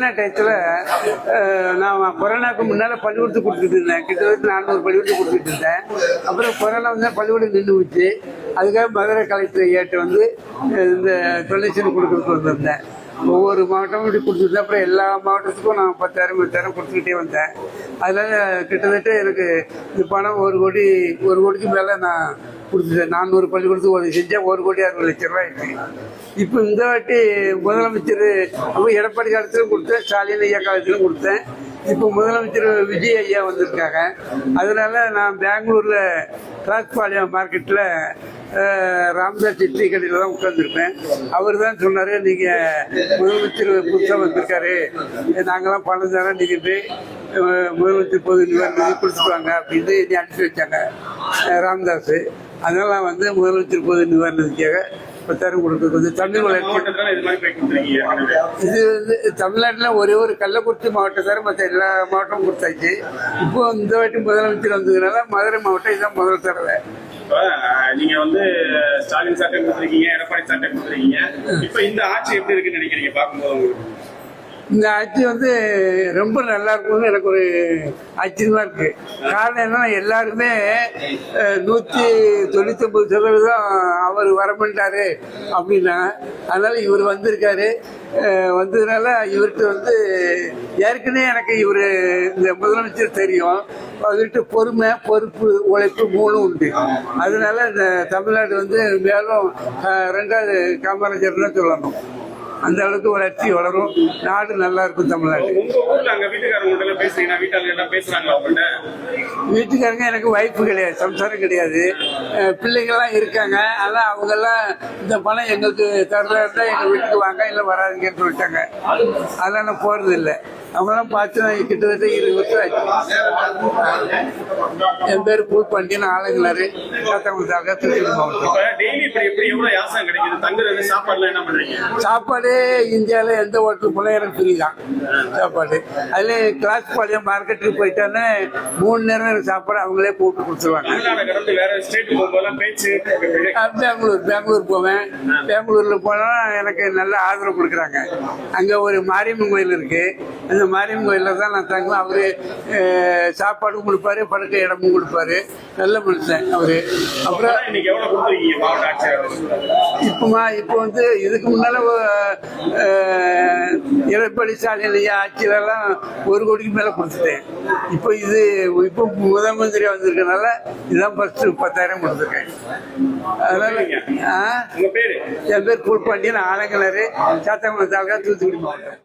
Corona டயத்தில் நான் கொரோனாவுக்கு முன்னால் பள்ளிக்கூடத்துக்கு கொடுத்துட்டு இருந்தேன். கிட்டத்தட்ட 400 பள்ளிக்கூடத்துக்கு கொடுத்துட்டு இருந்தேன். அப்புறம் கொரோனா வந்து பள்ளிக்கூடம் நின்று போச்சு. அதுக்காக மதுரை கலெக்டர் ஏற்று வந்து இந்த டொனேஷன் கொடுக்குறதுக்கு வந்திருந்தேன். ஒவ்வொரு மாவட்டமும் இப்படி கொடுத்துருந்தேன். அப்புறம் எல்லா மாவட்டத்துக்கும் நான் 10,000 10,000 கொடுத்துக்கிட்டே வந்தேன். அதனால கிட்டத்தட்ட எனக்கு இந்த பணம் 1 கோடிக்கு மேலே நான் கொடுத்துட்டேன். 400 பள்ளிக்கூடத்துக்கு ஒரு செஞ்சேன். 1,60,00,000 ஆயிடுச்சு. இப்போ இந்த வாட்டி முதலமைச்சர் அப்போ எடப்பாடி காலத்திலும் கொடுத்தேன், ஸ்டாலின் ஐயா காலத்திலும் கொடுத்தேன். இப்போ முதலமைச்சர் விஜய் ஐயா வந்திருக்காங்க. அதனால நான் பெங்களூரில் கிளாஸ்பாளையம் மார்க்கெட்டில் ராம்தாஸ் இட்லி கடையில் தான் உட்காந்துருப்பேன். அவர் தான் சொன்னார், நீங்கள் முதலமைச்சர் புதுசாக வந்திருக்காரு, நாங்களாம் பணம் தரோம், நீங்கள் போய் முதலமைச்சர் பொது நிவாரணம் கொடுத்துருவாங்க அப்படின்னு என்னை அனுப்பி வச்சாங்க ராம்தாஸ். அதனால நான் வந்து முதலமைச்சர் பொது நிவாரணத்துக்காக 10,000 கொடுக்குறது வந்து தமிழ் வளர்ச்சி. இது வந்து தமிழ்நாட்டில் ஒரே ஒரு கள்ளக்குறிச்சி மாவட்டம் தவிர மற்ற எல்லா மாவட்டமும் கொடுத்தாச்சு. இப்போ இந்த வாட்டி முதலமைச்சர் வந்ததுனால மதுரை மாவட்டம் இதுதான் முதல் தடவை. நீங்க வந்து ஸ்டாலின் சாட்டை கொடுத்துருக்கீங்க, எடப்பாடி சாட்டை கொடுத்துருக்கீங்க. இப்ப இந்த ஆட்சி எப்படி இருக்குன்னு நினைக்கிறீங்க பார்க்கும்போது? இந்த ஆட்சி வந்து ரொம்ப நல்லா இருக்கும்னு எனக்கு ஒரு ஆச்சரியமா இருக்கு. காரணம் என்னன்னா எல்லாருமே 199% அவர் வரமாட்டாரு அப்படின்னா, அதனால இவர் வந்திருக்காரு. வந்ததுனால இவர்கிட்ட வந்து ஏற்கனவே எனக்கு இவர் இந்த முதலமைச்சர் தெரியும். அவர்கிட்ட பொறுமை, பொறுப்பு, உழைப்பு 3 உண்டு. அதனால இந்த தமிழ்நாடு வந்து மேலும் 2வது காமராஜர்னு சொல்லணும். அந்த அளவுக்கு வளர்ச்சி வளரும், நாடு நல்லா இருக்கும் தமிழ்நாடு. வீட்டுக்காரங்க எனக்கு வைப்பு கிடையாது, சம்சாரம் கிடையாது, பிள்ளைங்கள்லாம் இருக்காங்க. ஆனால் அவங்கெல்லாம் இந்த பணம் எங்களுக்கு தர்றதா எங்கள் வீட்டுக்கு வாங்க, இல்லை வராதுங்கன்னு சொல்லிட்டாங்க. அதெல்லாம் நான் போகிறது இல்லை. அவங்கெல்லாம் பார்த்து நான் கிட்டத்தட்ட 20 வருஷம் ஆச்சு. என் பேர் பூப்பாண்டியன், ஆலங்களாறு, சாத்தாங்குளத்தாக, தூத்துக்குடி மாவட்டம். சாப்பாடு இந்தியாவில் எந்த ஹோட்டல் போல எனக்கு ஃப்ரீ தான் சாப்பாடு. அதுல கிளாஸ்பாளையம் மார்க்கெட்டுக்கு போயிட்டானே 3 நேரம் எனக்கு சாப்பாடு அவங்களே போட்டு கொடுத்துருவாங்க. பெங்களூர் போவேன். பெங்களூர்ல போனா எனக்கு நல்ல ஆதரவு கொடுக்குறாங்க. அங்க ஒரு மாரியம்மன் கோயில் இருக்கு. அந்த மாரியம்மன் கோயிலில் தான் நான் தங்குவேன். அவரு சாப்பாடும் கொடுப்பாரு, படுக்க இடமும் கொடுப்பாரு. நல்ல மனுஷன் அவரு. அப்புறம் இப்போ வந்து இதுக்கு முன்னால எடப்பாடி ஸ்டாலின் ஐயா ஆட்சியிலலாம் 1 கோடிக்கு மேல கொடுத்துட்டேன். இப்போ முதலமந்திரி வந்திருக்கனால இதான் ஃபர்ஸ்ட் 10,000 கொடுத்துருக்கேன். அதனால என் பேர் பூப்பாண்டியன், ஆலங்களாறு, சாத்தாங்குளம் தாலுகா, தூத்துக்குடி மாவட்டம்.